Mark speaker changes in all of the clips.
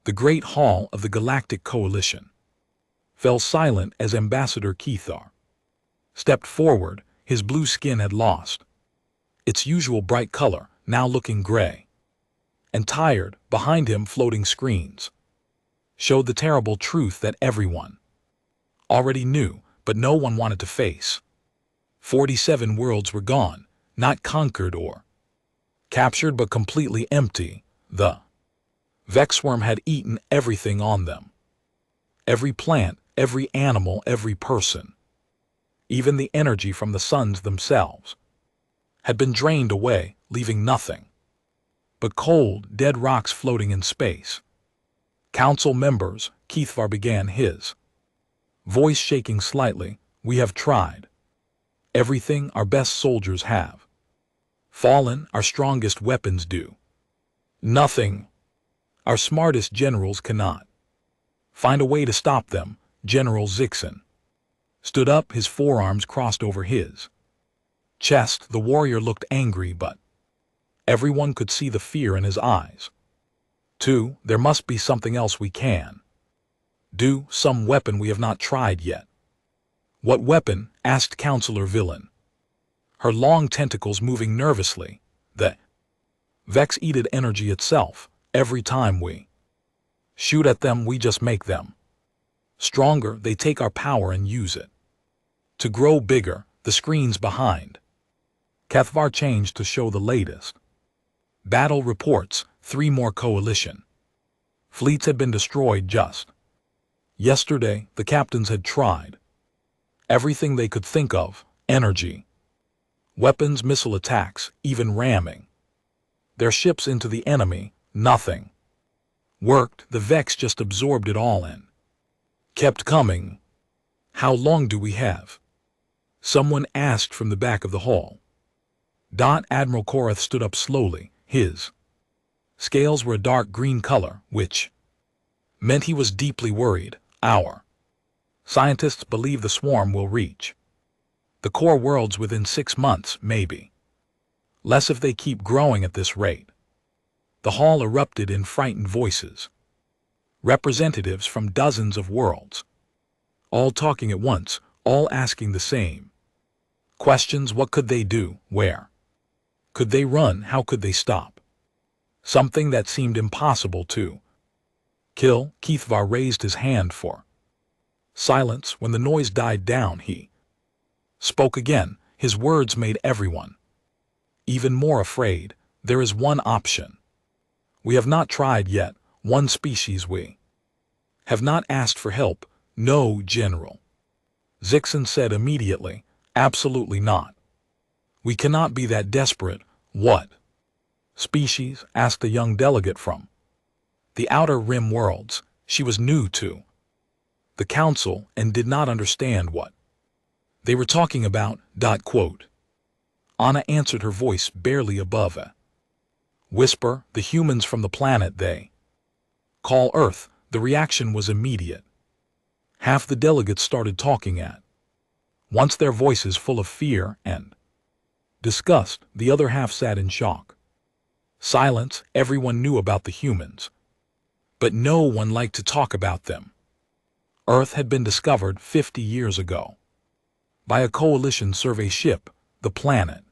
Speaker 1: The Great Hall of the Galactic Coalition fell silent as Ambassador Kethar stepped forward. His blue skin had lost its usual bright color, now looking gray and tired. Behind him, floating screens showed the terrible truth that everyone already knew, but no one wanted to face. 47 worlds were gone, not conquered or captured, but completely empty. The Vexworm had eaten everything on them. Every plant, every animal, every person. Even the energy from the suns themselves had been drained away, leaving nothing but cold, dead rocks floating in space. Council members, Kethvar began, his voice shaking slightly. We have tried everything. Our best soldiers have fallen. Our strongest weapons do nothing. Our smartest generals cannot find a way to stop them. General Zixon stood up, his forearms crossed over his chest. The warrior looked angry, but everyone could see the fear in his eyes. There must be something else we can do, some weapon we have not tried yet. What weapon? Asked Counselor Villain, her long tentacles moving nervously. The Vex eated energy itself. Every time we shoot at them, we just make them stronger. They take our power and use it to grow bigger. The screens behind Kethvar changed to show the latest battle reports. 3 more coalition fleets had been destroyed just yesterday. The captains had tried everything they could think of: energy, weapons, missile attacks, even ramming their ships into the enemy. Nothing worked. The Vex just absorbed it all and kept coming. How long do we have? Someone asked from the back of the hall. Admiral Korath stood up slowly. His scales were a dark green color, which meant he was deeply worried. Our scientists believe the swarm will reach the core worlds within 6 months, maybe less if they keep growing at this rate. The hall erupted in frightened voices. Representatives from dozens of worlds, all talking at once, all asking the same questions. What could they do? Where could they run? How could they stop something that seemed impossible to kill? Kethvar raised his hand for silence. When the noise died down, he spoke again. His words made everyone even more afraid. There is one option we have not tried yet, one species we have not asked for help. No, General Zixon said immediately. Absolutely not. We cannot be that desperate. What species? Asked a young delegate from the Outer Rim worlds. She was new to the council and did not understand what they were talking about. Anna answered, her voice barely above a whisper. The humans from the planet they call Earth. The reaction was immediate. Half the delegates started talking at once, their voices full of fear and disgust. The other half sat in shock. Silence. Everyone knew about the humans, but no one liked to talk about them. Earth had been discovered 50 years ago by a coalition survey ship. The planet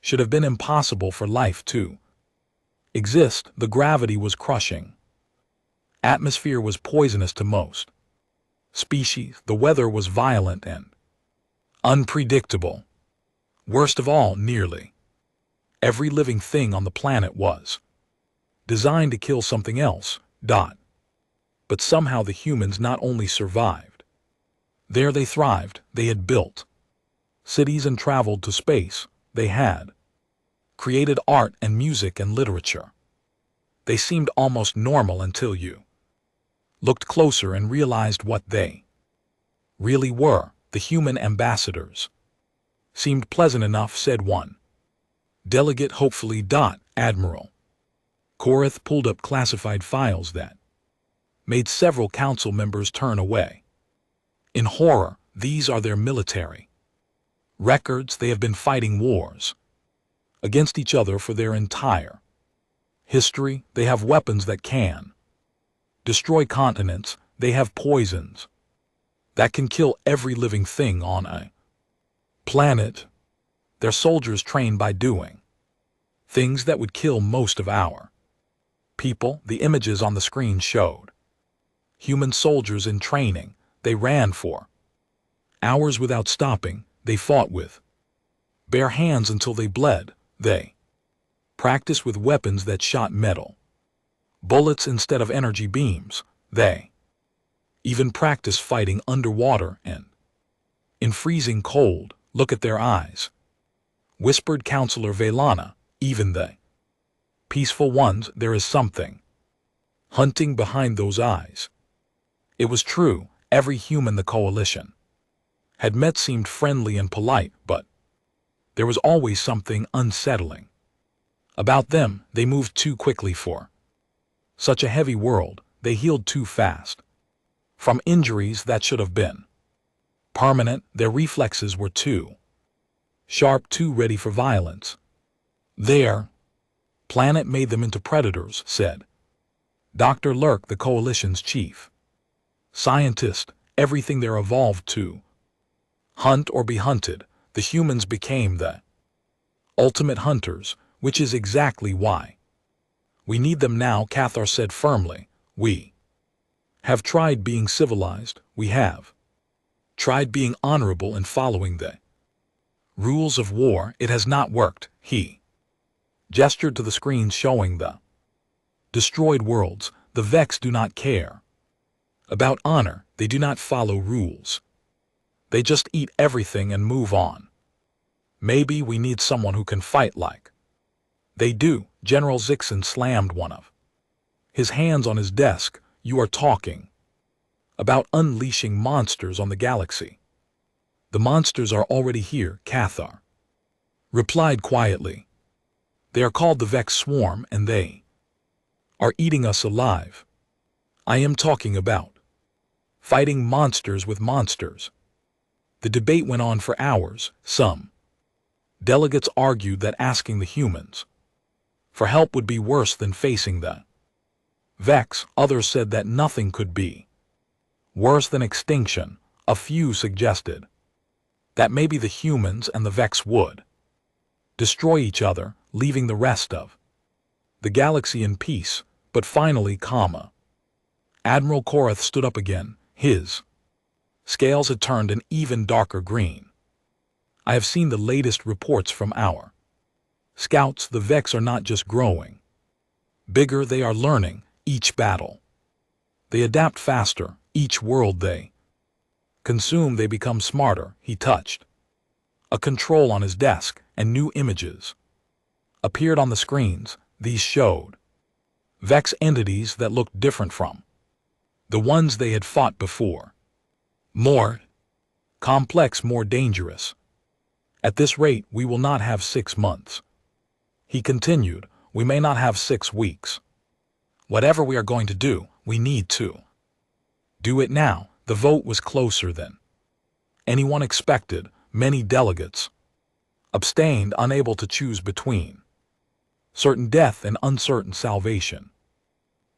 Speaker 1: should have been impossible for life to exist. The gravity was crushing. Atmosphere was poisonous to most species. The weather was violent and unpredictable. Worst of all, nearly every living thing on the planet was designed to kill something else. But somehow the humans not only survived, there they thrived. They had built cities and traveled to space. They had created art and music and literature. They seemed almost normal until you looked closer and realized what they really were. The human ambassadors seemed pleasant enough, said one delegate hopefully. Admiral Korath pulled up classified files that made several council members turn away in horror. These are their military records. They have been fighting wars against each other for their entire history. They have weapons that can destroy continents, they have poisons that can kill every living thing on a planet. Their soldiers train by doing things that would kill most of our people. The images on the screen showed human soldiers in training. They ran for hours without stopping. They fought with bare hands until they bled. They practiced with weapons that shot metal bullets instead of energy beams. They even practiced fighting underwater and in freezing cold. Look at their eyes, whispered Counselor Velana. Even the peaceful ones, there is something hunting behind those eyes. It was true. Every human the coalition had met seemed friendly and polite, but there was always something unsettling about them. They moved too quickly for such a heavy world. They healed too fast from injuries that should have been permanent. Their reflexes were too sharp, too ready for violence. Their planet made them into predators, said Dr. Lurk, the coalition's chief scientist. Everything there evolved to hunt or be hunted. The humans became the ultimate hunters, which is exactly why we need them now, Cathar said firmly. We have tried being civilized. We have tried being honorable and following the rules of war. It has not worked. He gestured to the screen showing the destroyed worlds. The Vex do not care about honor. They do not follow rules. They just eat everything and move on. Maybe we need someone who can fight like they do. General Zixon slammed one of his hands on his desk. You are talking about unleashing monsters on the galaxy. The monsters are already here, Cathar replied quietly. They are called the Vex Swarm, and they are eating us alive. I am talking about fighting monsters with monsters. The debate went on for hours. Some delegates argued that asking the humans for help would be worse than facing the Vex. Others said that nothing could be worse than extinction. A few suggested that maybe the humans and the Vex would destroy each other, leaving the rest of the galaxy in peace. But finally, Admiral Korath stood up again. His scales had turned an even darker green. I have seen the latest reports from our scouts. The Vex are not just growing bigger, they are learning. Each battle they adapt faster. Each world they consume, they become smarter. He touched a control on his desk, and new images appeared on the screens. These showed Vex entities that looked different from the ones they had fought before. More complex, more dangerous. At this rate, we will not have 6 months. He continued, we may not have 6 weeks. Whatever we are going to do, we need to do it now. The vote was closer than anyone expected. Many delegates abstained, unable to choose between certain death and uncertain salvation.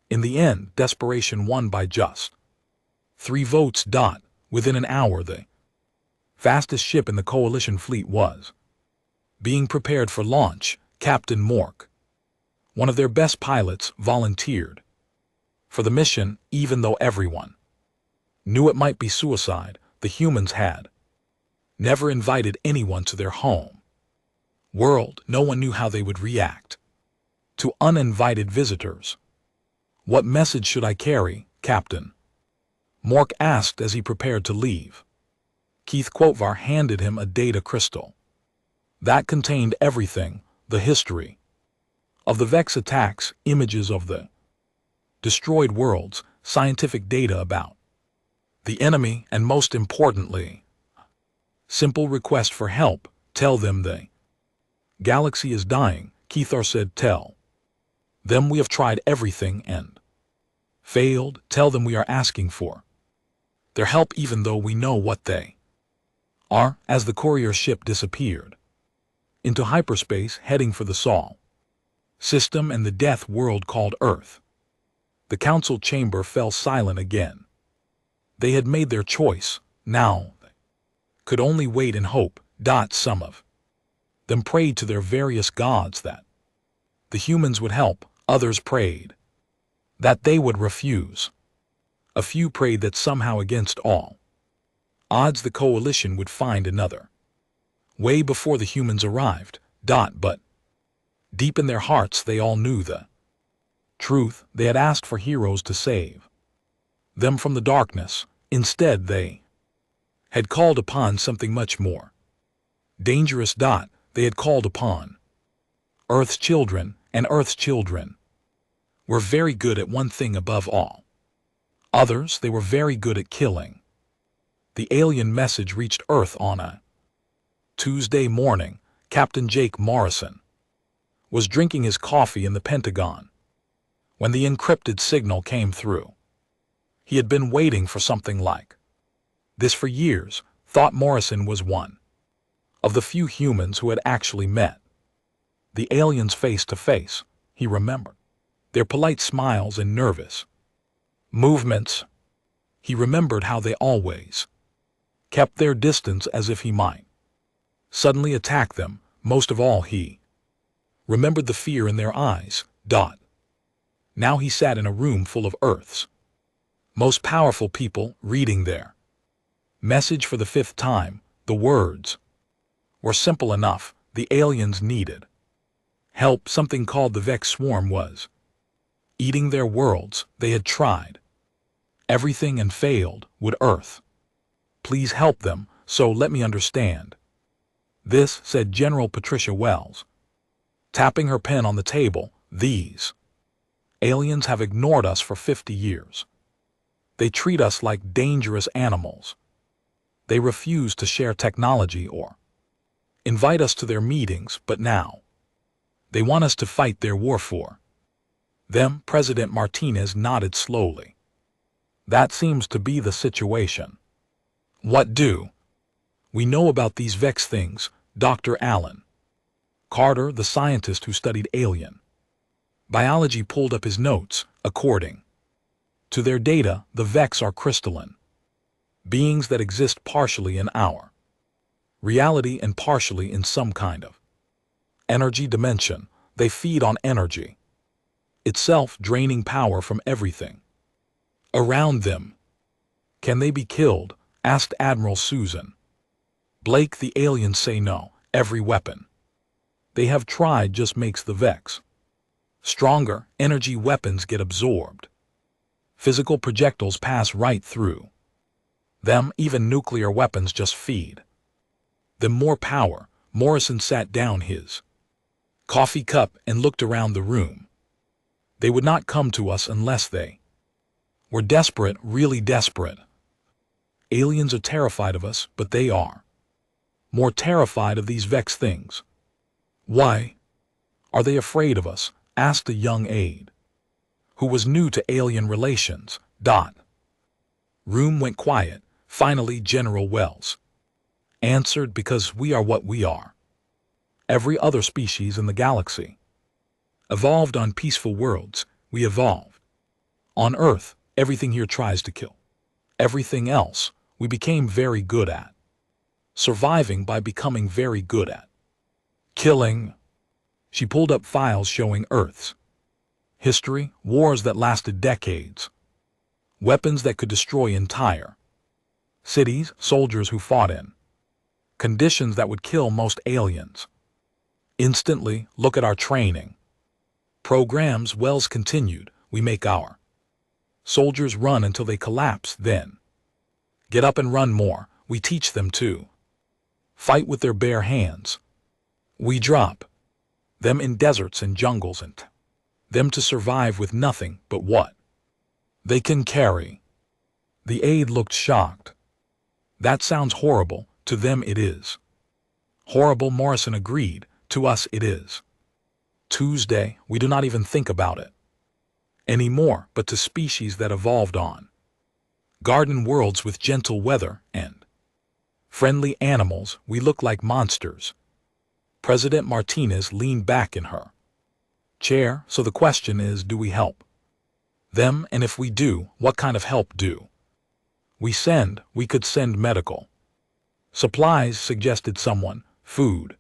Speaker 1: In the end, desperation won by just 3 votes. Within an hour, the fastest ship in the coalition fleet was being prepared for launch. Captain Mork, one of their best pilots, volunteered for the mission, even though everyone knew it might be suicide. The humans had never invited anyone to their home world. No one knew how they would react to uninvited visitors. What message should I carry, Captain Mork asked as he prepared to leave. Keith Quotvar handed him a data crystal that contained everything: the history of the Vex attacks, images of the destroyed worlds, scientific data about the enemy, and most importantly, simple request for help. Tell them the galaxy is dying, Keithar said. Tell them we have tried everything and failed. Tell them we are asking for their help even though we know what they are. As the courier ship disappeared into hyperspace, heading for the Sol system and the death world called Earth, The council chamber fell silent again. They had made their choice. Now they could only wait and hope. Some of them prayed to their various gods that the humans would help. Others prayed that they would refuse. A few prayed that somehow against all odds the coalition would find another way before the humans arrived. But deep in their hearts they all knew the truth. They had asked for heroes to save them from the darkness. Instead they had called upon something much more dangerous. They had called upon Earth's children, and Earth's children were very good at one thing above all others. They were very good at killing. The alien message reached Earth on a Tuesday morning. Captain Jake Morrison was drinking his coffee in the Pentagon when the encrypted signal came through. He had been waiting for something like this for years. Thought Morrison was one of the few humans who had actually met the aliens face to face. He remembered their polite smiles and nervous movements. He remembered how they always kept their distance as if he might suddenly attack them. Most of all, he remembered the fear in their eyes. Now he sat in a room full of Earth's most powerful people, reading their message for the 5th time. The words were simple enough. The aliens needed help. Something called the Vex swarm was eating their worlds. They had tried everything and failed. Would Earth please help them? So let me understand this, said General Patricia Wells, tapping her pen on the table. These aliens have ignored us for 50 years. They treat us like dangerous animals. They refuse to share technology or invite us to their meetings, but now they want us to fight their war for them. President Martinez nodded slowly. That seems to be the situation. What do we know about these Vex things? Dr. Alan Carter, the scientist who studied alien biology, pulled up his notes. According to their data, the Vex are crystalline beings that exist partially in our reality and partially in some kind of energy dimension. They feed on energy itself, draining power from everything around them. Can they be killed? Asked Admiral Susan Blake. The aliens say no. Every weapon they have tried just makes the Vex stronger. Energy weapons get absorbed. Physical projectiles pass right through them. Even nuclear weapons just feed them more power. Morrison sat down his coffee cup and looked around the room. They would not come to us unless they were desperate, really desperate. Aliens are terrified of us, but they are more terrified of these Vex things. Why are they afraid of us? Asked a young aide who was new to alien relations. Room went quiet. Finally, General Wells answered, because we are what we are. Every other species in the galaxy evolved on peaceful worlds. We evolved on Earth. Everything here tries to kill everything else. We became very good at surviving by becoming very good at killing. She pulled up files showing Earth's history, wars that lasted decades, weapons that could destroy entire cities, soldiers who fought in conditions that would kill most aliens instantly. Look at our training programs. Wells continued. We make our soldiers run until they collapse, then get up and run more. We teach them to fight with their bare hands. We drop them in deserts and jungles and them to survive with nothing but what they can carry. The aide looked shocked. That sounds horrible. To them it is horrible, Morrison agreed. To us it is Tuesday. We do not even think about it anymore. But to species that evolved on garden worlds with gentle weather and friendly animals, we look like monsters. President Martinez leaned back in her chair. So the question is, do we help Them, and if we do, what kind of help do we could send medical supplies, suggested someone, food,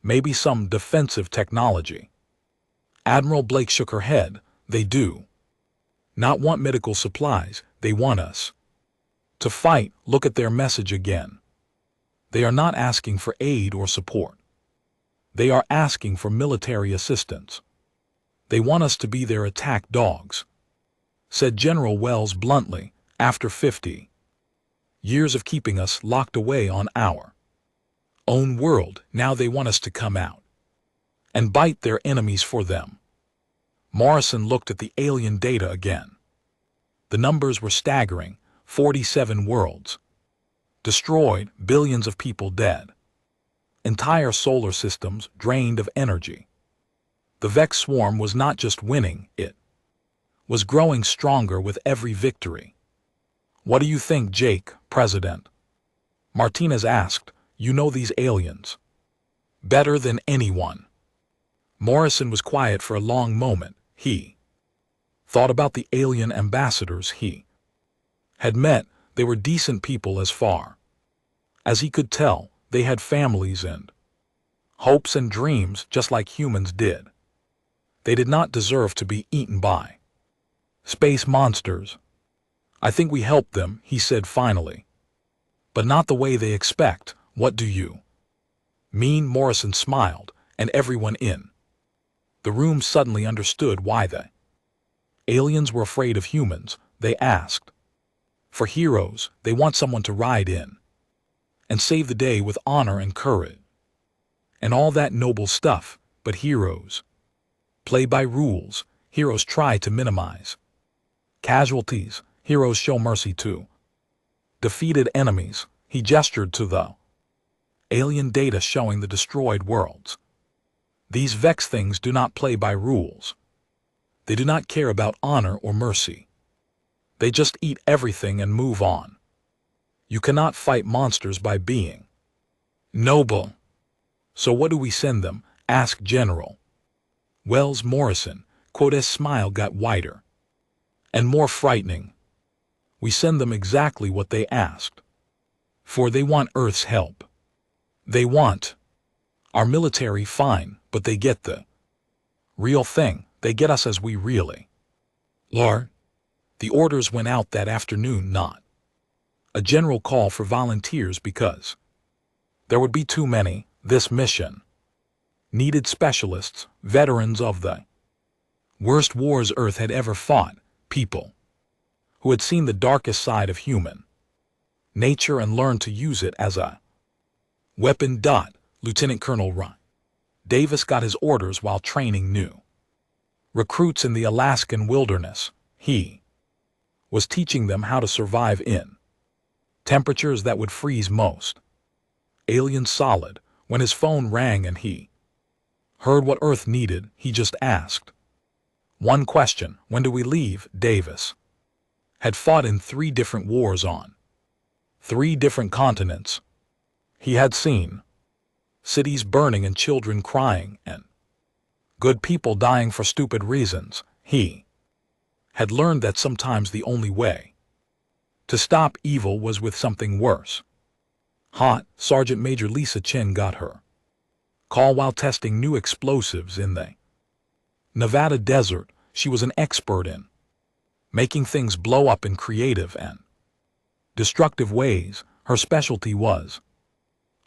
Speaker 1: maybe some defensive technology. Admiral Blake shook her head. They do not want medical supplies, they want us to fight. Look at their message again. They are not asking for aid or support. They are asking for military assistance. They want us to be their attack dogs, said General Wells bluntly. After 50 years of keeping us locked away on our own world, now they want us to come out and bite their enemies for them. Morrison looked at the alien data again. The numbers were staggering. 47 worlds destroyed, billions of people dead, entire solar systems drained of energy. The Vex swarm was not just winning, it was growing stronger with every victory. What do you think, Jake, President? Martinez asked. You know these aliens better than anyone. Morrison was quiet for a long moment. He thought about the alien ambassadors he had met. They were decent people as far as he could tell. They had families and hopes and dreams just like humans did. They did not deserve to be eaten by space monsters. I think we helped them, he said finally. But not the way they expect. What do you mean? Morrison smiled, and everyone in the room suddenly understood why the aliens were afraid of humans. They asked for heroes. They want someone to ride in and save the day with honor and courage and all that noble stuff. But heroes play by rules. Heroes try to minimize casualties. Heroes show mercy to defeated enemies. He gestured to the alien data showing the destroyed worlds. These Vex things do not play by rules. They do not care about honor or mercy. They just eat everything and move on. You cannot fight monsters by being noble. So what do we send them? Asked General Wells. Morrison, Quote's smile got wider and more frightening. We send them exactly what they asked for. They want Earth's help. They want our military, fine, but they get the real thing. They get us as we really are. The orders went out that afternoon, not a general call for volunteers because there would be too many. This mission needed specialists, veterans of the worst wars Earth had ever fought, people who had seen the darkest side of human nature and learned to use it as a weapon. Lieutenant Colonel Ron Davis got his orders while training new recruits in the Alaskan wilderness. He was teaching them how to survive in temperatures that would freeze most aliens solid. When his phone rang and he heard what Earth needed, he just asked one question: when do we leave? Davis had fought in 3 different wars on 3 different continents. He had seen cities burning and children crying and good people dying for stupid reasons. He had learned that sometimes the only way to stop evil was with something worse. Hot, Sergeant Major Lisa Chen got her call while testing new explosives in the Nevada desert. She was an expert in making things blow up in creative and destructive ways. Her specialty was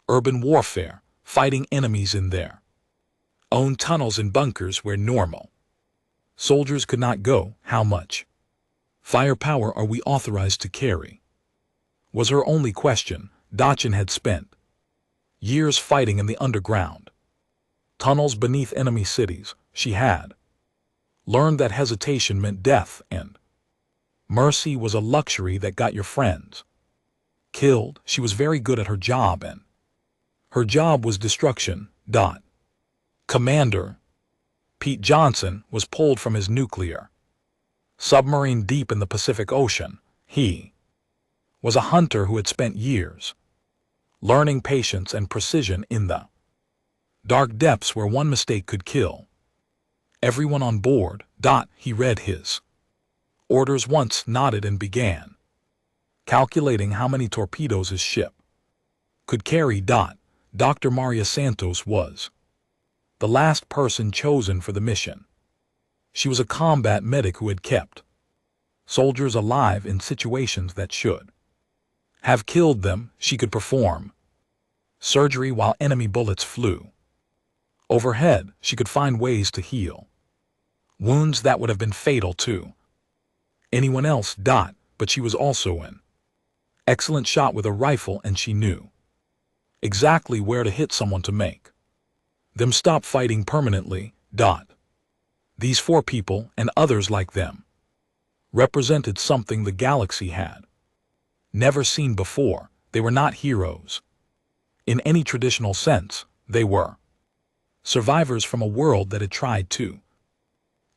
Speaker 1: urban warfare, fighting enemies in their own tunnels and bunkers where normal soldiers could not go. How much firepower are we authorized to carry? Was her only question. Chen had spent years fighting in the underground tunnels beneath enemy cities. She had learned that hesitation meant death and mercy was a luxury that got your friends killed. She was very good at her job, and her job was destruction. Commander Pete Johnson was pulled from his nuclear submarine deep in the Pacific Ocean. He was a hunter who had spent years learning patience and precision in the dark depths where one mistake could kill everyone on board. He read his Orders once nodded and began calculating how many torpedoes his ship could carry. Dr. Maria Santos was the last person chosen for the mission. She was a combat medic who had kept soldiers alive in situations that should have killed them. She could perform surgery while enemy bullets flew overhead. She could find ways to heal wounds that would have been fatal to anyone else. But she was also an excellent shot with a rifle, and she knew exactly where to hit someone to make them stop fighting permanently. These 4 people, and others like them, represented something the galaxy had never seen before. They were not heroes in any traditional sense. They were survivors from a world that had tried to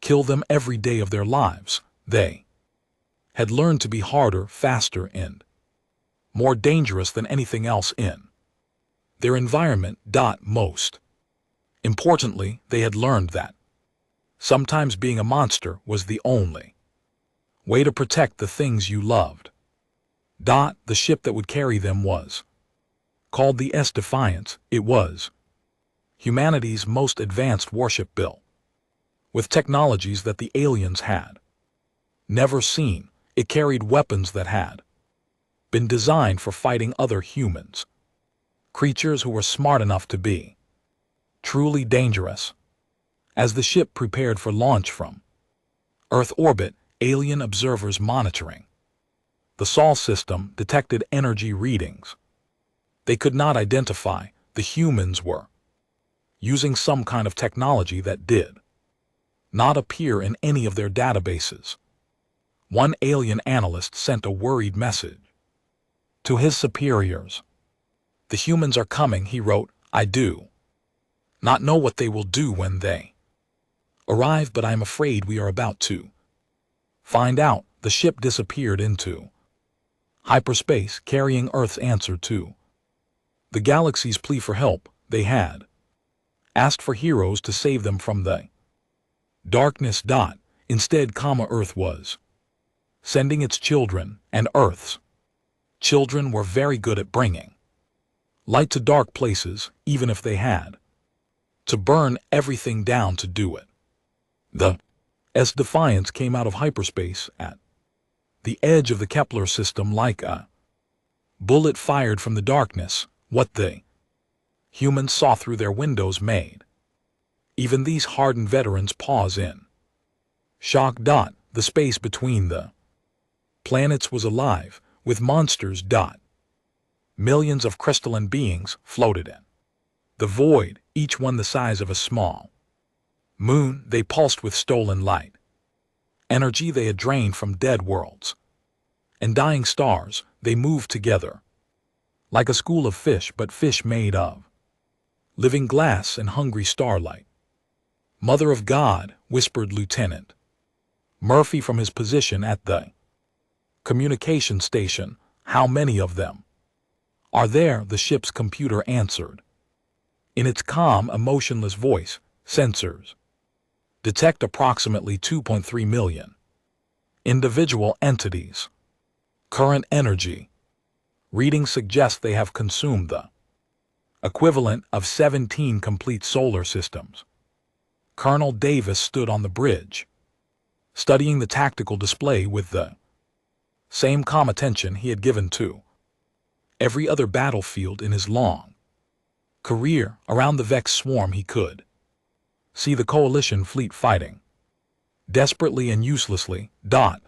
Speaker 1: kill them every day of their lives. They had learned to be harder, faster, and more dangerous than anything else in their environment. Most importantly, they had learned that sometimes being a monster was the only way to protect the things you loved. The ship that would carry them was called the Defiance. It was humanity's most advanced warship, built with technologies that the aliens had never seen. It carried weapons that had been designed for fighting other humans, creatures who were smart enough to be truly dangerous. As the ship prepared for launch from Earth orbit, alien observers monitoring the Sol system detected energy readings they could not identify. The humans were using some kind of technology that did not appear in any of their databases. One alien analyst sent a worried message to his superiors. "The humans are coming," he wrote. "I do not know what they will do when they arrive, but I am afraid we are about to find out." The ship disappeared into hyperspace, carrying Earth's answer to the galaxy's plea for help. They had asked for heroes to save them from the darkness. Instead, Earth was sending its children, and Earth's children were very good at bringing light to dark places, even if they had to burn everything down to do it. The Defiance came out of hyperspace at the edge of the Kepler system like a bullet fired from the darkness. What the humans saw through their windows made even these hardened veterans pause in shock. The space between the planets was alive with monsters. Millions of crystalline beings floated in the void, each one the size of a small moon. They pulsed with stolen light, energy they had drained from dead worlds and dying stars. They moved together like a school of fish, but fish made of living glass and hungry starlight. "Mother of God," whispered Lieutenant Murphy from his position at the communication station. "How many of them are there?" the ship's computer answered in its calm, emotionless voice. "Sensors detect approximately 2.3 million individual entities. Current energy readings suggest they have consumed the equivalent of 17 complete solar systems." Colonel Davis stood on the bridge, studying the tactical display with the same calm attention he had given to every other battlefield in his long career. Around the Vex swarm he could see the Coalition fleet fighting desperately and uselessly. The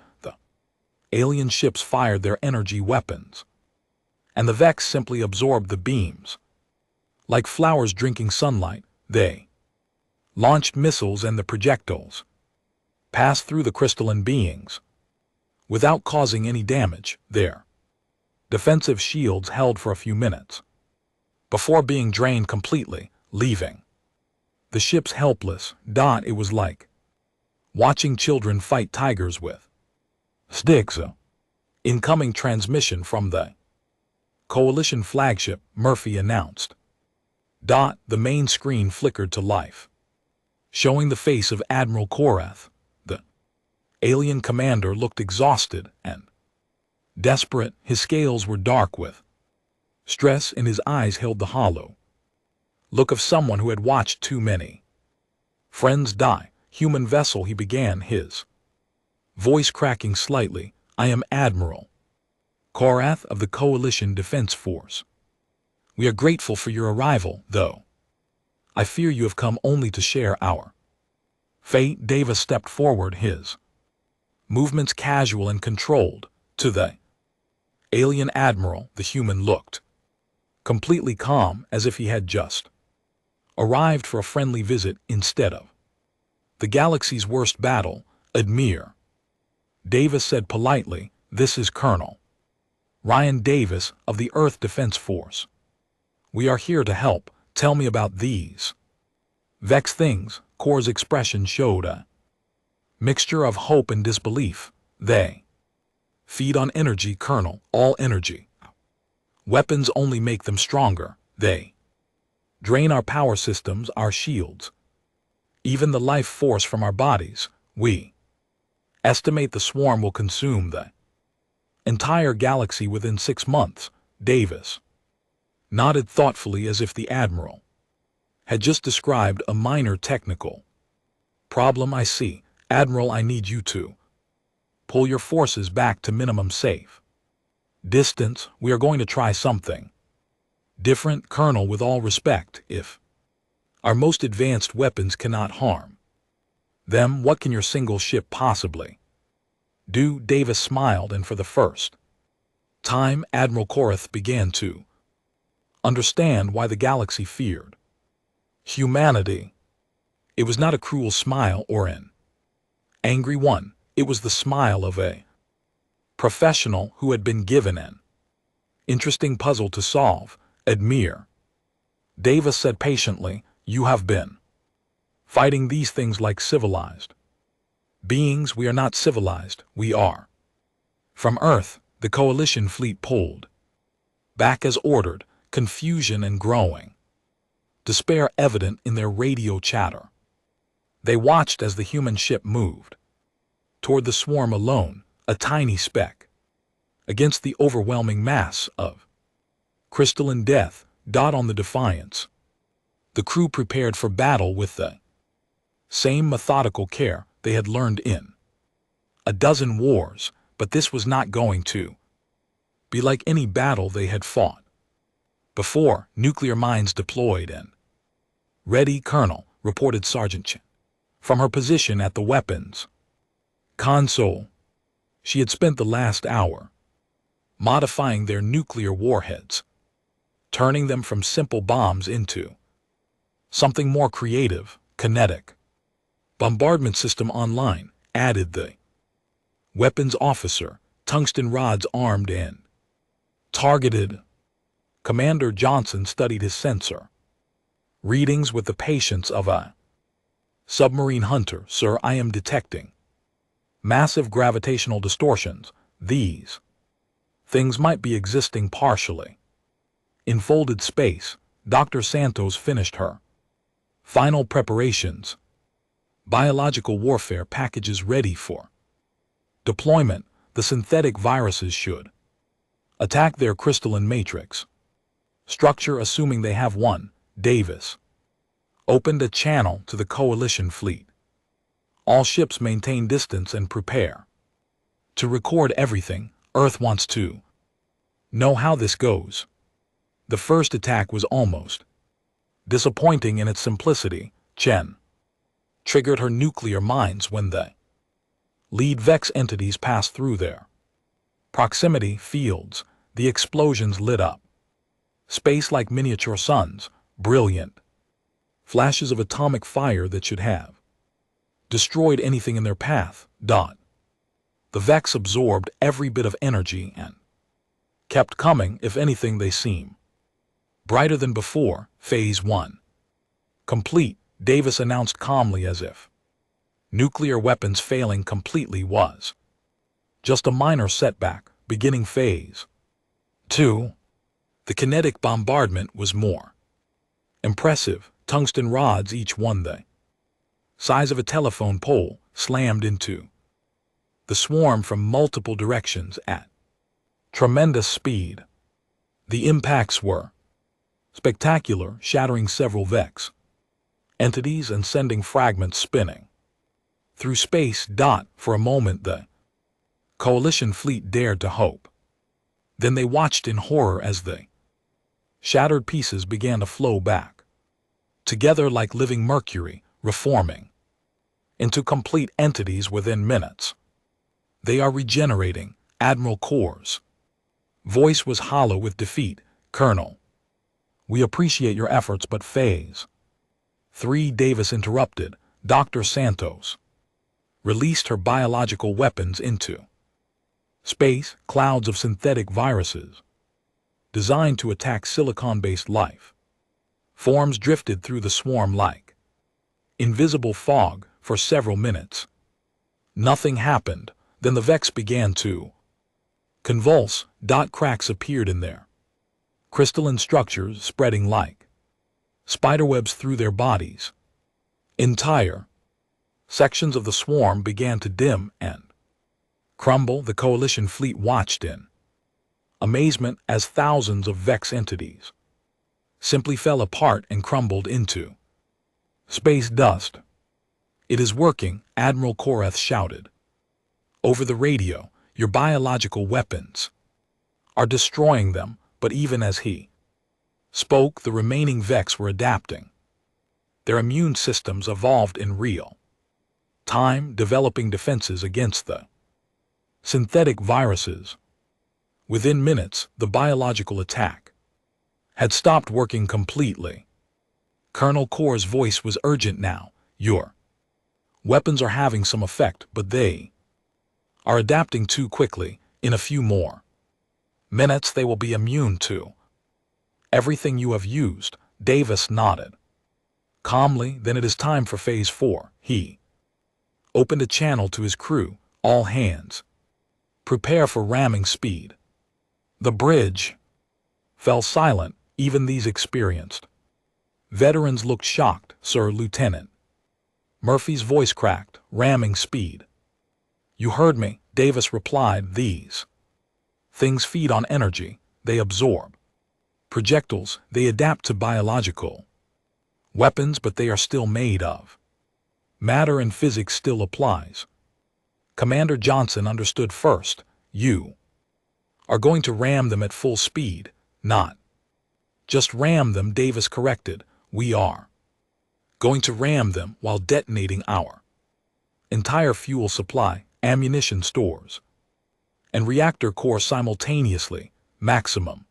Speaker 1: alien ships fired their energy weapons, and the Vex simply absorbed the beams like flowers drinking sunlight. They launched missiles, and the projectiles passed through the crystalline beings without causing any damage. Their defensive shields held for a few minutes before being drained completely, leaving the ships helpless. It was like watching children fight tigers with sticks. Incoming transmission from the Coalition flagship, Murphy announced. The main screen flickered to life, showing the face of Admiral Korath, the Alien commander looked exhausted and desperate. His scales were dark with stress, and his eyes held the hollow look of someone who had watched too many friends die. Human vessel, he began, his voice cracking slightly. I am Admiral Korath of the Coalition Defense Force. We are grateful for your arrival, though I fear you have come only to share our fate. Davis stepped forward, his movements casual and controlled. To the alien admiral, the human looked completely calm, as if he had just arrived for a friendly visit instead of the galaxy's worst battle. Admir Davis said politely, this is Colonel Ryan Davis of the Earth Defense Force. We are here to help. Tell me about these Vex things. Kor's expression showed a mixture of hope and disbelief. They feed on energy, Colonel, all energy. Weapons only make them stronger. They drain our power systems, our shields, even the life force from our bodies. We estimate the swarm will consume the entire galaxy within 6 months. Davis nodded thoughtfully, as if the Admiral had just described a minor technical problem. I see. Admiral, I need you to pull your forces back to minimum safe distance. We are going to try something different, Colonel. With all respect, if our most advanced weapons cannot harm them, what can your single ship possibly do? Davis smiled, and for the first time, Admiral Korath began to understand why the galaxy feared humanity. It was not a cruel smile or an angry one. It was the smile of a professional who had been given an interesting puzzle to solve. Admir Davis said patiently, you have been fighting these things like civilized beings. We are not civilized. We are from Earth. The Coalition fleet pulled back as ordered, confusion and growing despair evident in their radio chatter. They watched as the human ship moved toward the swarm alone, a tiny speck against the overwhelming mass of crystalline death. Dot on the Defiance. The crew prepared for battle with the same methodical care they had learned in a dozen wars, but this was not going to be like any battle they had fought before. Nuclear mines deployed and ready, Colonel, reported Sergeant Chen from her position at the weapons console. She had spent the last hour modifying their nuclear warheads, turning them from simple bombs into something more creative. Kinetic bombardment system online, added the weapons officer. Tungsten rods armed and targeted. Commander Johnson studied his sensor readings with the patience of a submarine hunter. Sir, I am detecting massive gravitational distortions. These things might be existing partially in folded space. Dr. Santos finished her final preparations. Biological warfare packages ready for deployment. The synthetic viruses should attack their crystalline matrix structure, assuming they have one. Davis opened a channel to the Coalition fleet. All ships maintain distance and prepare to record everything. Earth wants to know how this goes. The first attack was almost disappointing in its simplicity. Chen triggered her nuclear mines when the lead Vex entities passed through their proximity fields. The explosions lit up space like miniature suns, brilliant flashes of atomic fire that should have destroyed anything in their path. The Vex absorbed every bit of energy and kept coming. If anything, they seem brighter than before. Phase 1 complete, Davis announced calmly, as if nuclear weapons failing completely was just a minor setback. Beginning Phase 2. The kinetic bombardment was more impressive. Tungsten rods, each one the size of a telephone pole, slammed into the swarm from multiple directions at tremendous speed. The impacts were spectacular, shattering several Vex entities and sending fragments spinning through space. For a moment the Coalition fleet dared to hope. Then they watched in horror as the shattered pieces began to flow back together like living mercury, reforming into complete entities within minutes. They are regenerating, Admiral Corps' voice was hollow with defeat. Colonel, we appreciate your efforts, but Phase 3 Davis interrupted. Dr. Santos released her biological weapons into space, clouds of synthetic viruses designed to attack silicon-based life. Forms drifted through the swarm like invisible fog for several minutes. Nothing happened. Then the Vex began to convulse. Cracks appeared in their crystalline structures, spreading like spiderwebs through their bodies. Entire sections of the swarm began to dim and crumble. The Coalition fleet watched in amazement as thousands of Vex entities simply fell apart and crumbled into space dust. It is working, Admiral Korath shouted over the radio. Your biological weapons are destroying them. But even as he spoke, the remaining Vex were adapting. Their immune systems evolved in real time, developing defenses against the synthetic viruses. Within minutes, the biological attack had stopped working completely. Colonel Corps' voice was urgent now. Your weapons are having some effect, but they are adapting too quickly. In a few more minutes, they will be immune to everything you have used. Davis nodded calmly. Then it is time for Phase 4. He opened a channel to his crew. All hands, prepare for ramming speed. The bridge fell silent. Even these experienced veterans looked shocked. Sir Lieutenant Murphy's voice cracked. Ramming speed. You heard me, Davis replied. These things feed on energy. They absorb projectiles. They adapt to biological weapons, but they are still made of matter, and physics still applies. Commander Johnson understood first. You are going to ram them at full speed, not just ram them, Davis corrected. We are going to ram them while detonating our entire fuel supply, ammunition stores, and reactor core simultaneously. Maximum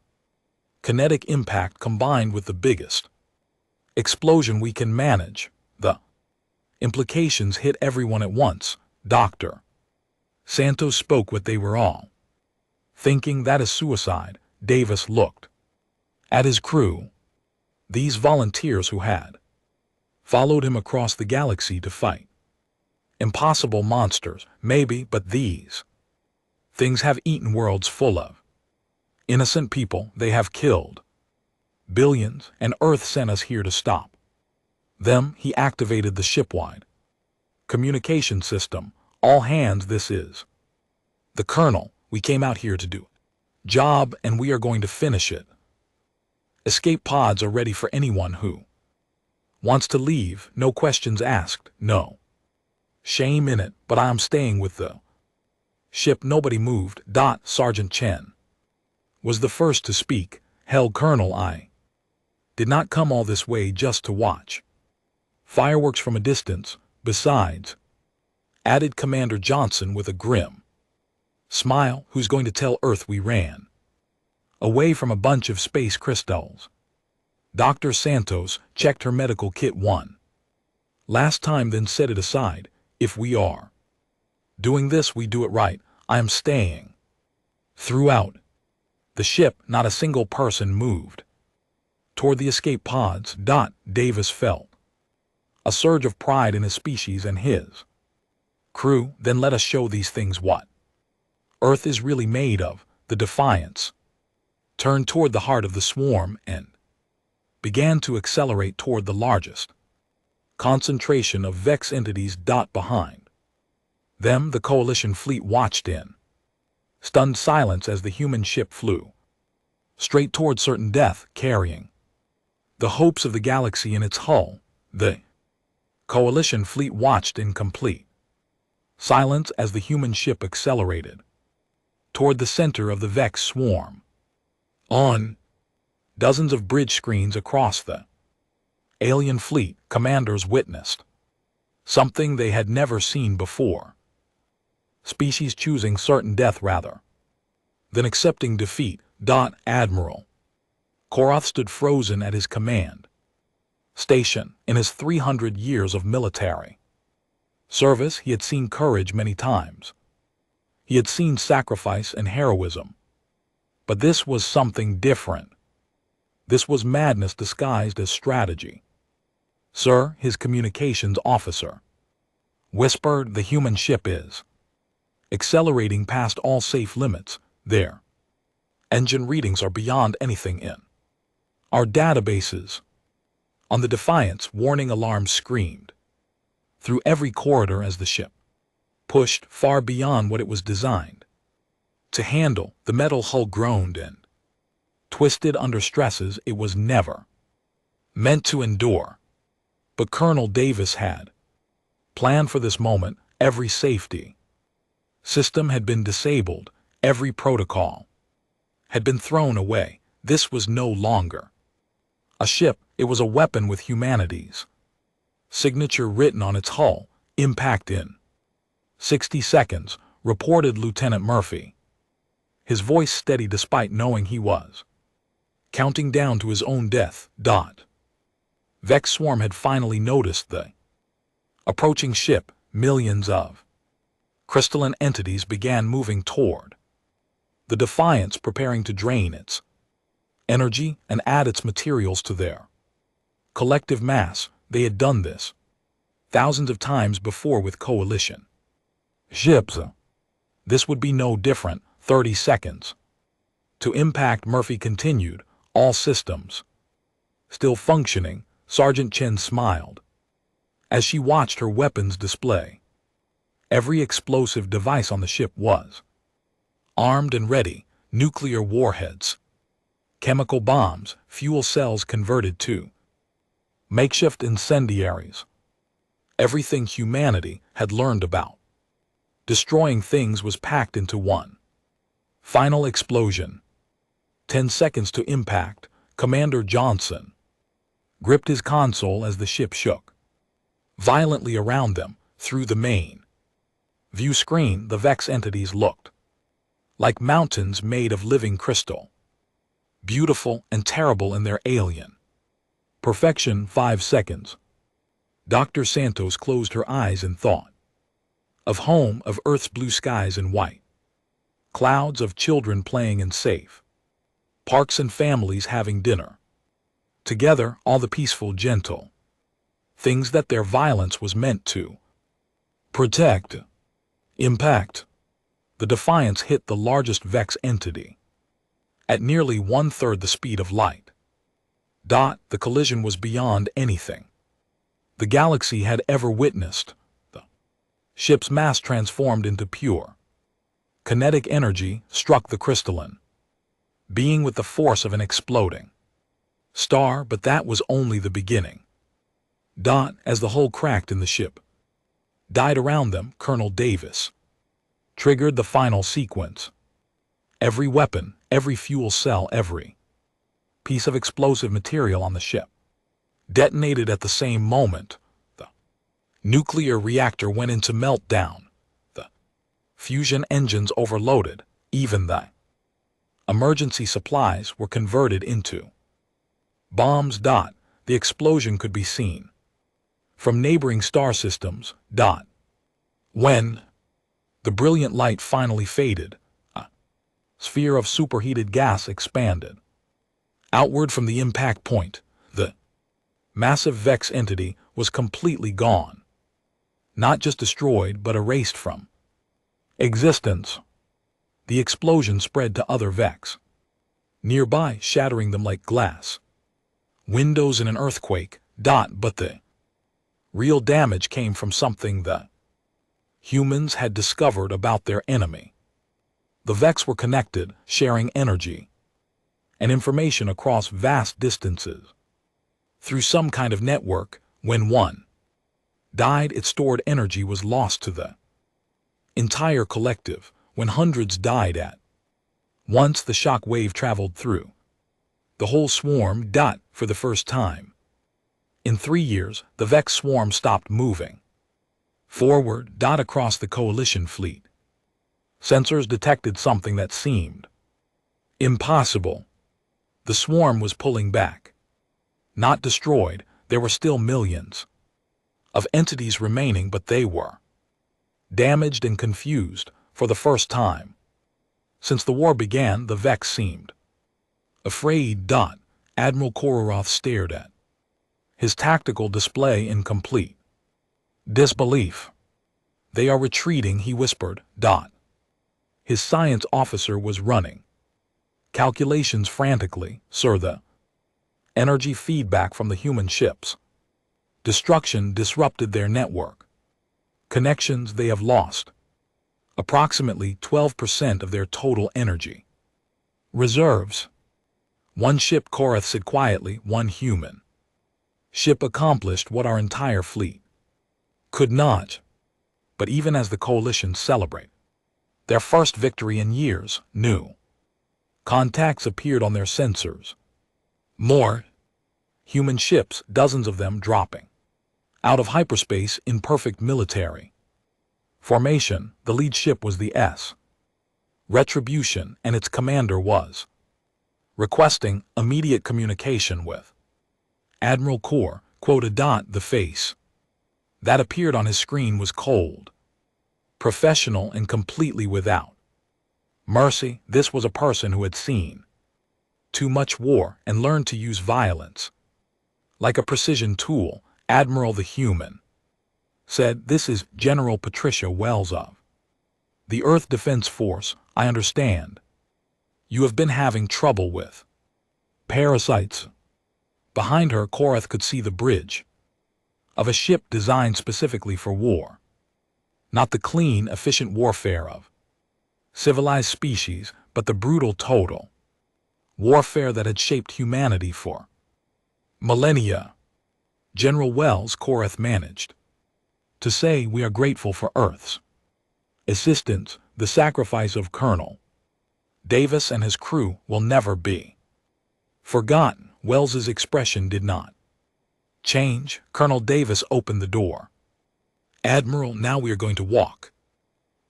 Speaker 1: kinetic impact combined with the biggest explosion we can manage. The implications hit everyone at once. Dr. Santos spoke what they were all thinking. That is suicide. Davis looked at his crew. These volunteers who had followed him across the galaxy to fight impossible monsters, maybe, but these things have eaten worlds full of innocent people. They have killed billions, and Earth sent us here to stop them. He activated the shipwide communication system. All hands, this is the Colonel. We came out here to do a job, and we are going to finish it. Escape pods are ready for anyone who wants to leave. No questions asked. No shame in it, but I am staying with the ship. Nobody moved. Sergeant Chen was the first to speak. Hell, Colonel, I did not come all this way just to watch fireworks from a distance. Besides, added Commander Johnson with a grim smile, who's going to tell Earth we ran away from a bunch of space crystals? Dr. Santos checked her medical kit one last time, then set it aside. If we are doing this, we do it right. I am staying. Throughout the ship, not a single person moved toward the escape pods. Davis felt a surge of pride in his species and his crew. Then let us show these things what Earth is really made of. The Defiance turned toward the heart of the swarm and began to accelerate toward the largest concentration of Vex entities. Behind Them the Coalition fleet watched in stunned silence as the human ship flew straight toward certain death, carrying the hopes of the galaxy in its hull. The Coalition fleet watched in complete silence as the human ship accelerated toward the center of the Vex swarm. On dozens of bridge screens across the alien fleet, commanders witnessed something they had never seen before. Species choosing certain death rather than accepting defeat. Admiral Koroth stood frozen at his command station. In his 300 years of military service, he had seen courage many times. He had seen sacrifice and heroism. But this was something different. This was madness disguised as strategy. "Sir," his communications officer whispered, "the human ship is accelerating past all safe limits. Their engine readings are beyond anything in our databases." On the Defiance, warning alarms screamed through every corridor as the ship pushed far beyond what it was designed to handle. The metal hull groaned and twisted under stresses it was never meant to endure. But Colonel Davis had planned for this moment. Every safety system had been disabled. Every protocol had been thrown away. This was no longer a ship, it was a weapon with humanity's signature written on its hull. "Impact in 60 seconds, reported Lieutenant Murphy, his voice steady despite knowing he was counting down to his own death. Vex swarm had finally noticed the approaching ship. Millions of crystalline entities began moving toward the Defiance, preparing to drain its energy and add its materials to their collective mass. They had done this thousands of times before with Coalition ships. This would be no different. 30 seconds to impact, Murphy continued, all systems still functioning. Sergeant Chen smiled as she watched her weapons display. Every explosive device on the ship was armed and ready. Nuclear warheads, chemical bombs, fuel cells converted to makeshift incendiaries. Everything humanity had learned about destroying things was packed into one final explosion. 10 seconds to impact. Commander Johnson gripped his console as the ship shook violently around them. Through the main view screen, the Vex entities looked like mountains made of living crystal, beautiful and terrible in their alien perfection. 5 seconds. Dr. Santos closed her eyes and thought of home, of Earth's blue skies and white clouds, of children playing in safe parks and families having dinner together, all the peaceful, gentle things that their violence was meant to protect. Impact. The Defiance hit the largest Vex entity at nearly 1/3 the speed of light. The collision was beyond anything the galaxy had ever witnessed. The ship's mass transformed into pure kinetic energy, struck the crystalline being with the force of an exploding star. But that was only the beginning. As the hull cracked in the ship died around them, Colonel Davis triggered the final sequence. Every weapon, every fuel cell, every piece of explosive material on the ship detonated at the same moment. The nuclear reactor went into meltdown. The fusion engines overloaded. Even the emergency supplies were converted into bombs. The explosion could be seen from neighboring star systems. When the brilliant light finally faded, a sphere of superheated gas expanded outward from the impact point. The massive Vex entity was completely gone. Not just destroyed, but erased from existence. The explosion spread to other Vex nearby, shattering them like glass windows in an earthquake. But the real damage came from something the humans had discovered about their enemy. The Vex were connected, sharing energy and information across vast distances. Through some kind of network, when one died, its stored energy was lost to the entire collective. When hundreds died at once, the shock wave traveled through the whole swarm. For the first time in 3 years, the Vex swarm stopped moving forward. Across the coalition fleet, sensors detected something that seemed impossible. The swarm was pulling back. Not destroyed, there were still millions of entities remaining, but they were damaged and confused. For the first time since the war began, the Vex seemed afraid. Admiral Kororoth stared at his tactical display in complete disbelief. "They are retreating," he whispered. His science officer was running calculations frantically. "Sir, the energy feedback from the human ships' destruction disrupted their network connections. They have lost approximately 12% of their total energy reserves." "One ship," Korath said quietly, "one human ship accomplished what our entire fleet could not." But even as the coalition celebrated their first victory in years, new contacts appeared on their sensors. More human ships, dozens of them dropping out of hyperspace in perfect military formation. The lead ship was the S. Retribution, and its commander was requesting immediate communication with Admiral Kor. The face that appeared on his screen was cold, professional, and completely without mercy. This was a person who had seen too much war and learned to use violence like a precision tool. "Admiral," the human said, "this is General Patricia Wells of the Earth Defense Force. I understand you have been having trouble with parasites." Behind her, Korath could see the bridge of a ship designed specifically for war. Not the clean, efficient warfare of civilized species, but the brutal, total warfare that had shaped humanity for millennia. "General Wells," Korath managed to say, "we are grateful for Earth's assistance. The sacrifice of Colonel Davis and his crew will never be forgotten." Wells's expression did not change. Colonel Davis opened the door. "Admiral, now we are going to walk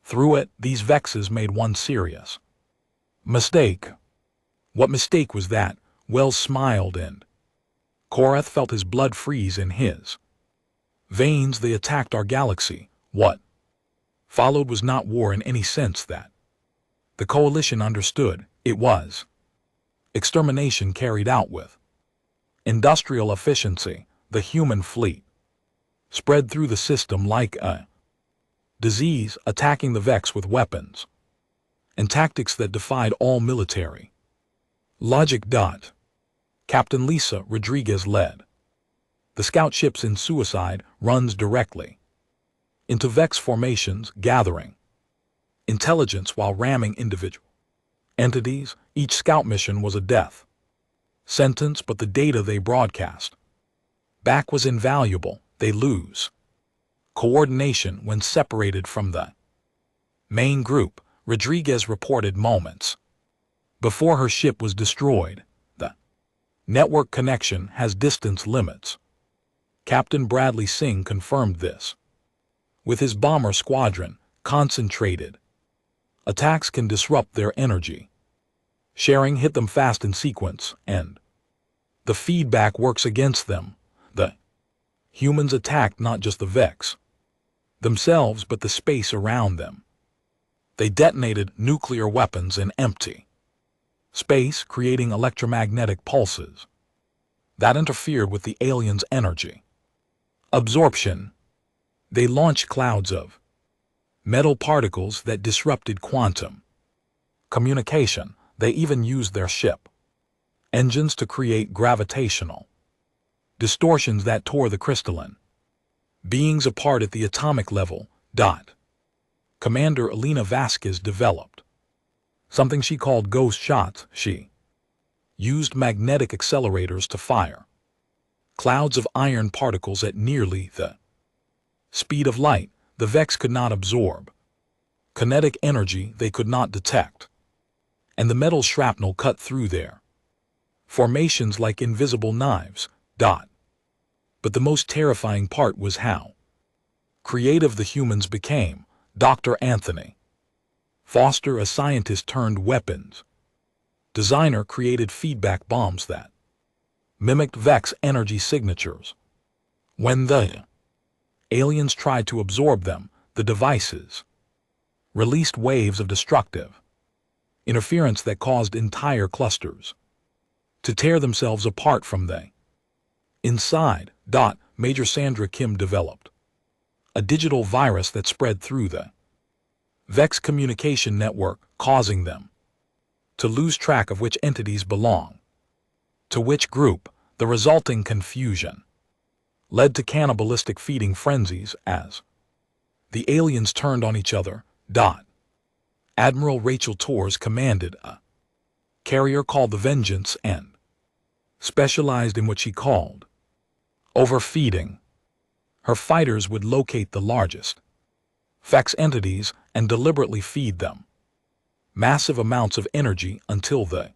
Speaker 1: through it. These Vexes made one serious mistake." "What mistake was that?" Wells smiled, and Korath felt his blood freeze in his veins. "They attacked our galaxy. What followed was not war in any sense that the coalition understood. It was extermination carried out with industrial efficiency. The human fleet spread through the system like a disease, attacking the Vex with weapons and tactics that defied all military logic. Captain Lisa Rodriguez led the scout ships in suicide runs directly into Vex formations, gathering intelligence while ramming individual entities. Each scout mission was a death sentence, but the data they broadcast back was invaluable. They lose coordination when separated from the main group. Rodriguez reported moments before her ship was destroyed. The network connection has distance limits. Captain Bradley Singh confirmed this. With his bomber squadron, concentrated attacks can disrupt their energy sharing, hit them fast in sequence, and the feedback works against them. The humans attacked not just the Vex themselves, but the space around them. They detonated nuclear weapons in empty space, creating electromagnetic pulses that interfered with the aliens' energy absorption. They launched clouds of metal particles that disrupted quantum communication. They even used their ship engines to create gravitational distortions that tore the crystalline beings apart at the atomic level. Commander Elena Vasquez developed something she called ghost shots. She used magnetic accelerators to fire clouds of iron particles at nearly the speed of light the Vex could not absorb, kinetic energy they could not detect, and the metal shrapnel cut through their formations like invisible knives. But the most terrifying part was how creative the humans became. Dr. Anthony Foster, a scientist turned weapons designer, created feedback bombs that mimicked Vex energy signatures. When the aliens tried to absorb them, the devices released waves of destructive interference that caused entire clusters to tear themselves apart from the inside. Major Sandra Kim developed a digital virus that spread through the Vex communication network, causing them to lose track of which entities belong to which group. The resulting confusion led to cannibalistic feeding frenzies as the aliens turned on each other. Admiral Rachel Torres commanded a carrier called the Vengeance and specialized in what she called overfeeding. Her fighters would locate the largest Vex entities and deliberately feed them massive amounts of energy until the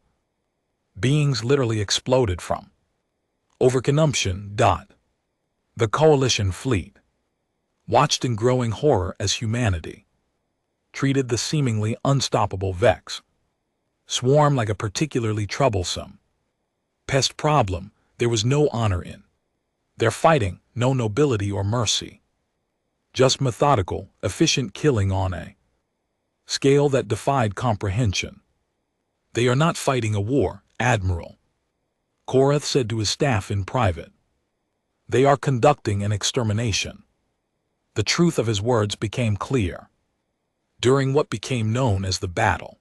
Speaker 1: beings literally exploded from overconsumption. The Coalition fleet watched in growing horror as humanity treated the seemingly unstoppable Vex swarm like a particularly troublesome pest problem. There was no honor in their fighting, no nobility or mercy, just methodical, efficient killing on a scale that defied comprehension. They are not fighting a war, Admiral Korath said to his staff in private. They are conducting an extermination. The truth of his words became clear during what became known as the Battle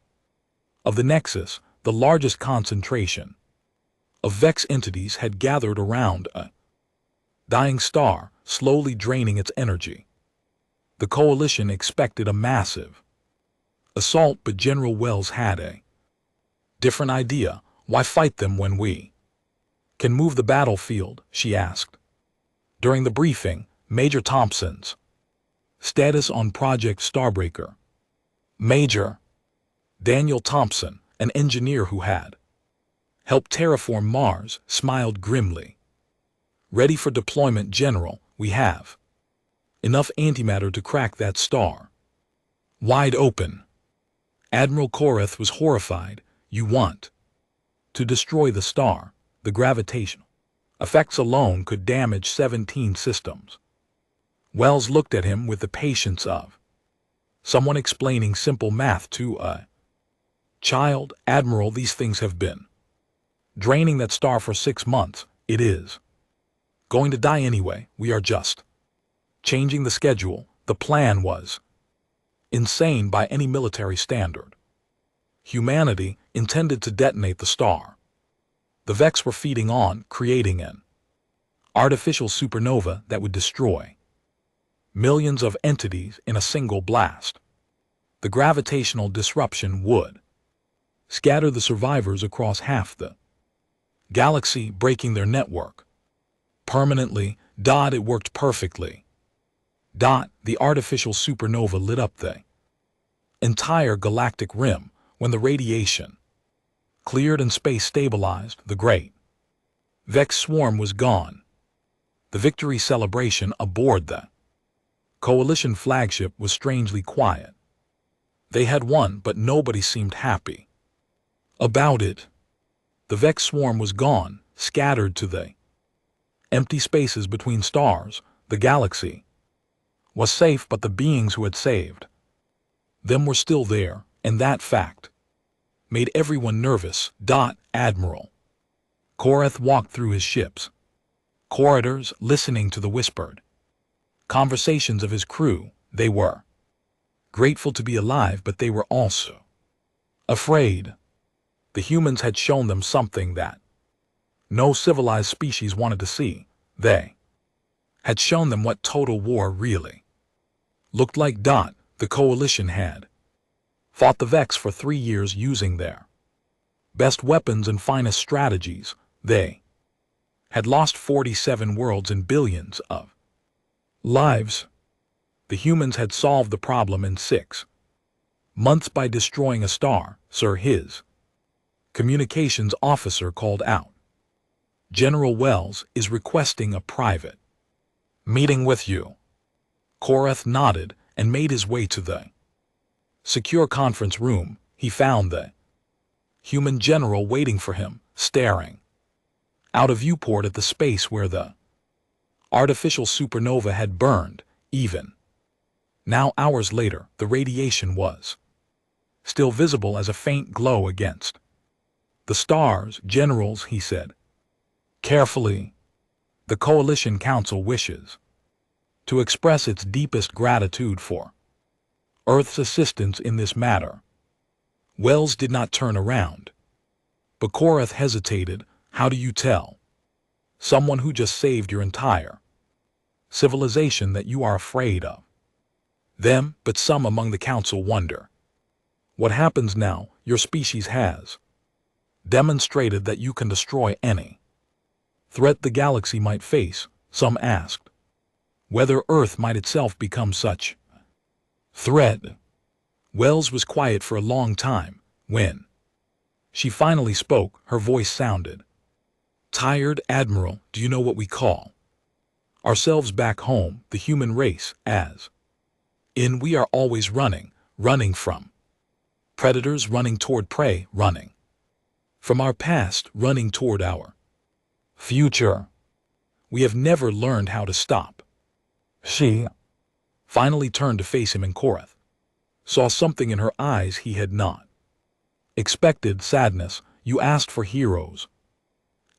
Speaker 1: of the Nexus. The largest concentration of Vex entities had gathered around a dying star, slowly draining its energy. The Coalition expected a massive assault, but General Wells had a different idea. Why fight them when we can move the battlefield? She asked. During the briefing, Major Thompson's status on Project Starbreaker. Major Daniel Thompson, an engineer who had helped terraform Mars, smiled grimly. Ready for deployment, General. We have enough antimatter to crack that star wide open. Admiral Korath was horrified. You want to destroy the star? The gravitational effects alone could damage 17 systems. Wells looked at him with the patience of someone explaining simple math to a child. Admiral, these things have been draining that star for 6 months. It is going to die anyway. We are just changing the schedule. The plan was insane by any military standard. Humanity intended to detonate the star. The Vex were feeding on, creating an artificial supernova that would destroy millions of entities in a single blast. The gravitational disruption would scatter the survivors across half the galaxy, breaking their network permanently. It worked perfectly. The artificial supernova lit up the entire galactic rim. When the radiation cleared and space stabilized, the great Vex swarm was gone. The victory celebration aboard the Coalition flagship was strangely quiet. They had won, but nobody seemed happy about it. The Vex swarm was gone, scattered to the empty spaces between stars. The galaxy was safe, but the beings who had saved them were still there, and that fact made everyone nervous. Admiral Korath walked through his ship's corridors, listening to the whispered conversations of his crew. They were grateful to be alive, but they were also afraid. The humans had shown them something that no civilized species wanted to see. They had shown them what total war really looked like. The The coalition had fought the Vex for 3 years using their best weapons and finest strategies. They had lost 47 worlds and billions of lives. The humans had solved the problem in 6 months by destroying a star, Sir. His communications officer called out. General Wells is requesting a private meeting with you. Korath nodded and made his way to the secure conference room. He found the human general waiting for him, staring out a viewport at the space where the artificial supernova had burned. Even now, hours later, the radiation was still visible as a faint glow against the stars. Generals, he said carefully, the Coalition Council wishes to express its deepest gratitude for Earth's assistance in this matter. Wells did not turn around, but Korath hesitated. How do you tell someone who just saved your entire civilization that you are afraid of them? But some among the council wonder what happens now. Your species has demonstrated that you can destroy any threat the galaxy might face. Some asked whether Earth might itself become such threat. Wells was quiet for a long time. When she finally spoke, her voice sounded tired. Admiral, do you know what we call ourselves back home, the human race? As in, we are always running from predators, running toward prey, running from our past, running toward our future. We have never learned how to stop. She finally turned to face him, and Korath saw something in her eyes he had not expected. Sadness. You asked for heroes.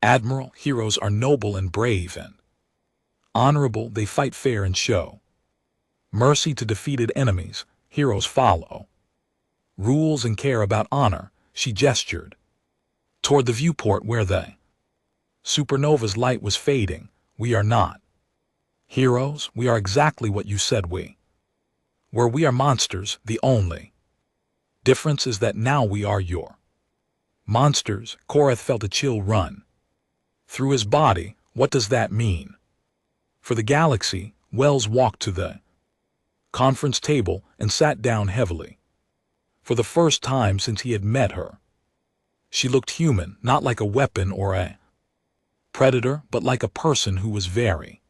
Speaker 1: Admiral, heroes are noble and brave and honorable. They fight fair and show mercy to defeated enemies. Heroes follow rules and care about honor. She gestured toward the viewport where the supernova's light was fading. We are not heroes. We are exactly what you said we were. We are monsters. The only difference is that now we are your monsters. Korath felt a chill run through his body. What does that mean for the galaxy? Wells walked to the conference table and sat down heavily. For the first time since he had met her, she looked human, not like a weapon or a predator, but like a person who was very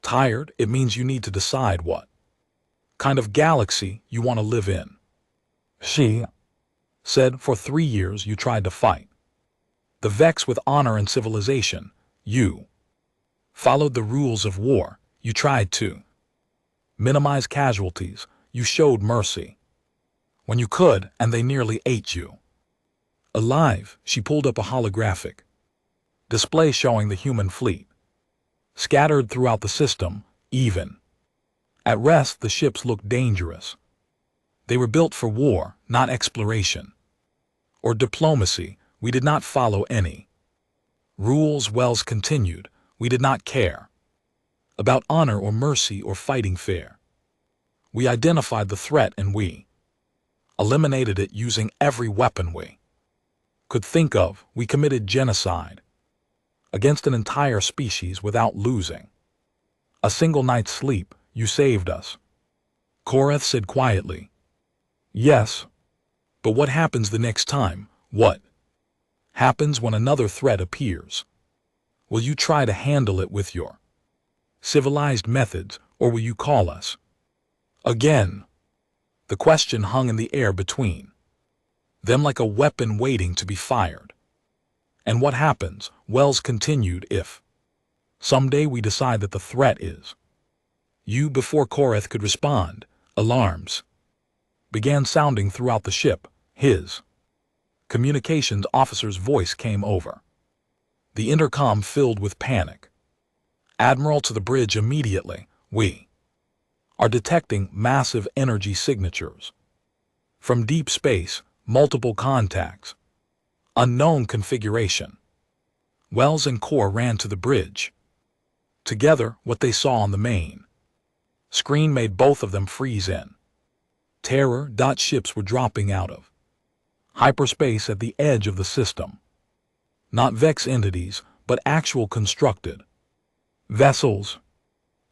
Speaker 1: tired. It means you need to decide what kind of galaxy you want to live in. She said, for 3 years you tried to fight the Vex with honor and civilization. You followed the rules of war. You tried to minimize casualties. You showed mercy when you could, and they nearly ate you alive. She pulled up a holographic display showing the human fleet scattered throughout the system. Even at rest, the ships looked dangerous. They were built for war, not exploration or diplomacy. We did not follow any rules. Wells continued. We did not care about honor or mercy or fighting fair. We identified the threat and we eliminated it using every weapon we could think of. We committed genocide against an entire species without losing a single night's sleep. You saved us, Korath said quietly. Yes, but what happens the next time? What happens when another threat appears? Will you try to handle it with your civilized methods, or will you call us again? The question hung in the air between them like a weapon waiting to be fired. And what happens, Wells continued, if someday we decide that the threat is you? Before Korath could respond, alarms began sounding throughout the ship. His communications officer's voice came over the intercom, filled with panic. Admiral, to the bridge immediately. We are detecting massive energy signatures from deep space, multiple contacts, unknown configuration. Wells and Kor ran to the bridge together. What they saw on the main screen made both of them freeze in Terror. Ships were dropping out of hyperspace at the edge of the system. Not Vex entities, but actual constructed vessels.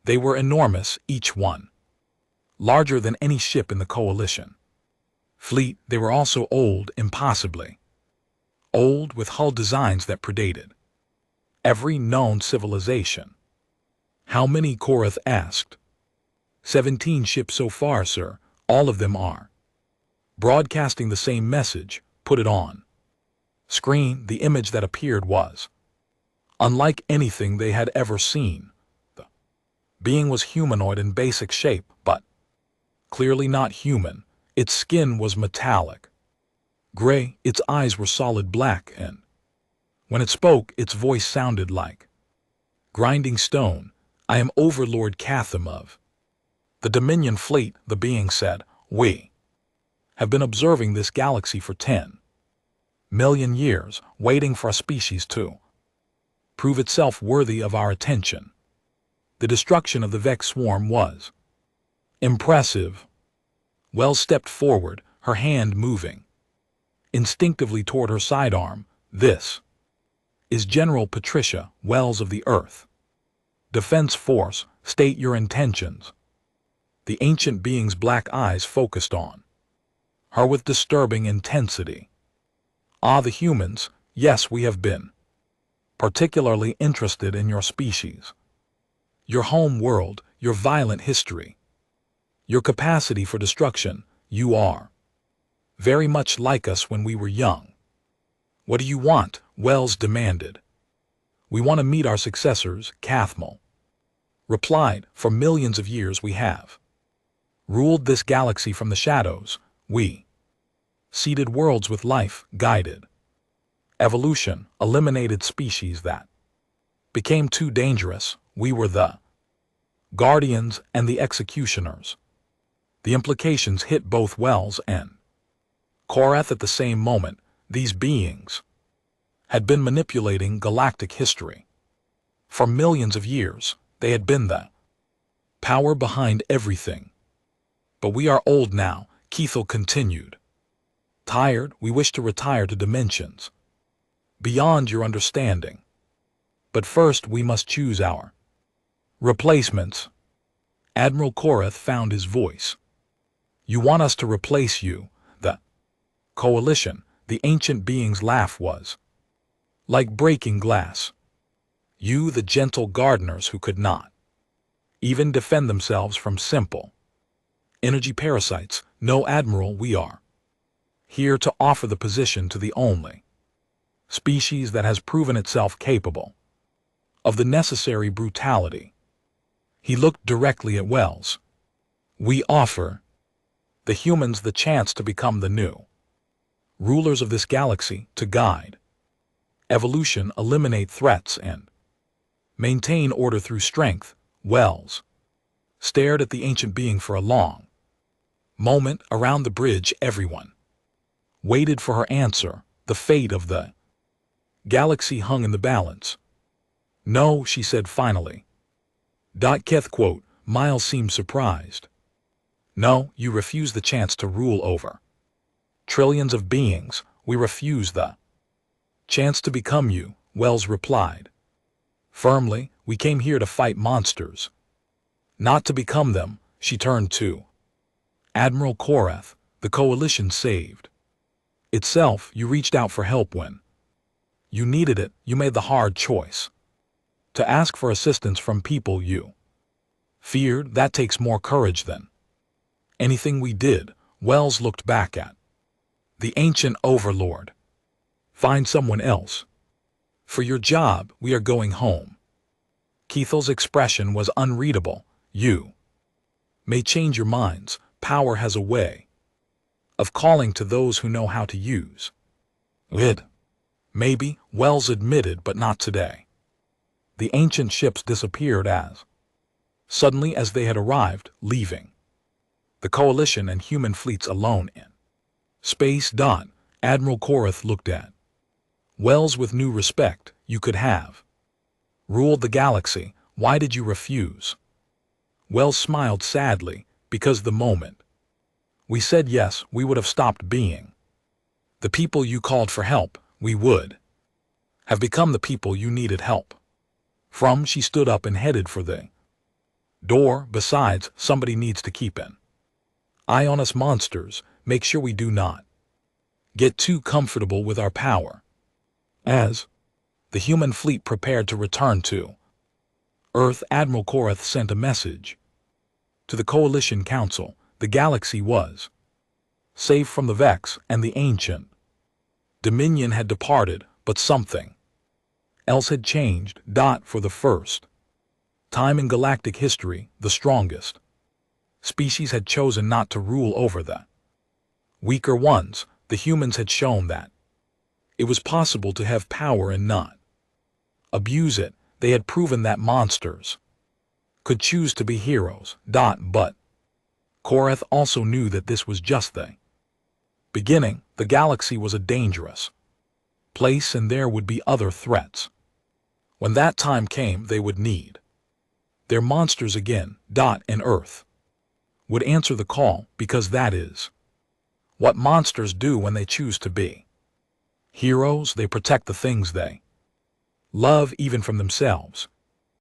Speaker 1: They were enormous, each one larger than any ship in the coalition fleet. They were also old, impossibly old, with hull designs that predated every known civilization. How many? Korath asked. 17 ships so far, sir. All of them are broadcasting the same message. Put it on screen. The image that appeared was unlike anything they had ever seen. The being was humanoid in basic shape, but clearly not human. Its skin was metallic gray, its eyes were solid black, and when it spoke, its voice sounded like grinding stone. I am Overlord Catham of the Dominion Fleet, the being said. We have been observing this galaxy for 10 million years, waiting for a species to prove itself worthy of our attention. The destruction of the Vex swarm was impressive. Wells stepped forward, her hand moving instinctively toward her sidearm. This is General Patricia Wells of the Earth Defense Force. State your intentions. The ancient being's black eyes focused on her with disturbing intensity. Ah, the humans. Yes, we have been particularly interested in your species, your home world, your violent history, your capacity for destruction. You are very much like us when we were young. What do you want? Wells demanded. We want to meet our successors, Cathmal replied. For millions of years we have ruled this galaxy from the shadows. We seeded worlds with life, guided evolution, eliminated species that became too dangerous. We were the guardians and the executioners. The implications hit both Wells and Korath at the same moment. These beings had been manipulating galactic history. For millions of years, they had been the power behind everything. But we are old now, Kethel continued. Tired, we wish to retire to dimensions beyond your understanding. But first we must choose our replacements. Admiral Korath found his voice. You want us to replace you, the coalition? The ancient being's laugh was like breaking glass. You, the gentle gardeners who could not even defend themselves from simple energy parasites. No, Admiral, we are here to offer the position to the only species that has proven itself capable of the necessary brutality. He looked directly at Wells. We offer the humans the chance to become the new rulers of this galaxy, to guide evolution, eliminate threats, and maintain order through strength. Wells stared at the ancient being for a long moment. Around the bridge, everyone waited for her answer. The fate of the galaxy hung in the balance. No, she said finally. Keth quote, Miles seemed surprised. No, you refuse the chance to rule over trillions of beings. We refuse the chance to become you, Wells replied firmly. We came here to fight monsters, not to become them. She turned to Admiral Korath. The coalition saved itself. You reached out for help when you needed it. You made the hard choice to ask for assistance from people you feared. That takes more courage than anything we did. Wells looked back at the ancient overlord. Find someone else. For your job, we are going home. Kethel's expression was unreadable. You may change your minds. Power has a way of calling to those who know how to use it. Maybe, Wells admitted, but not today. The ancient ships disappeared as suddenly as they had arrived, leaving the coalition and human fleets alone in space. Admiral Korath looked at Wells with new respect. You could have ruled the galaxy. Why did you refuse? Wells smiled sadly. Because the moment We said yes, we would have stopped being the people you called for help. We would have become the people you needed help from. She stood up and headed for the door. Besides, somebody needs to keep an eye on us monsters, make sure we do not get too comfortable with our power. As the human fleet prepared to return to Earth, Admiral Korath sent a message to the Coalition Council. The galaxy was safe from the Vex, and the ancient Dominion had departed, but something else had changed. For the first time in galactic history, the strongest species had chosen not to rule over the weaker ones. The humans had shown that it was possible to have power and not abuse it. They had proven that monsters could choose to be heroes. But Korath also knew that this was just the beginning. The galaxy was a dangerous place, and there would be other threats. When that time came, they would need their monsters again. And Earth would answer the call, because that is what monsters do when they choose to be heroes. They protect the things they love, even from themselves.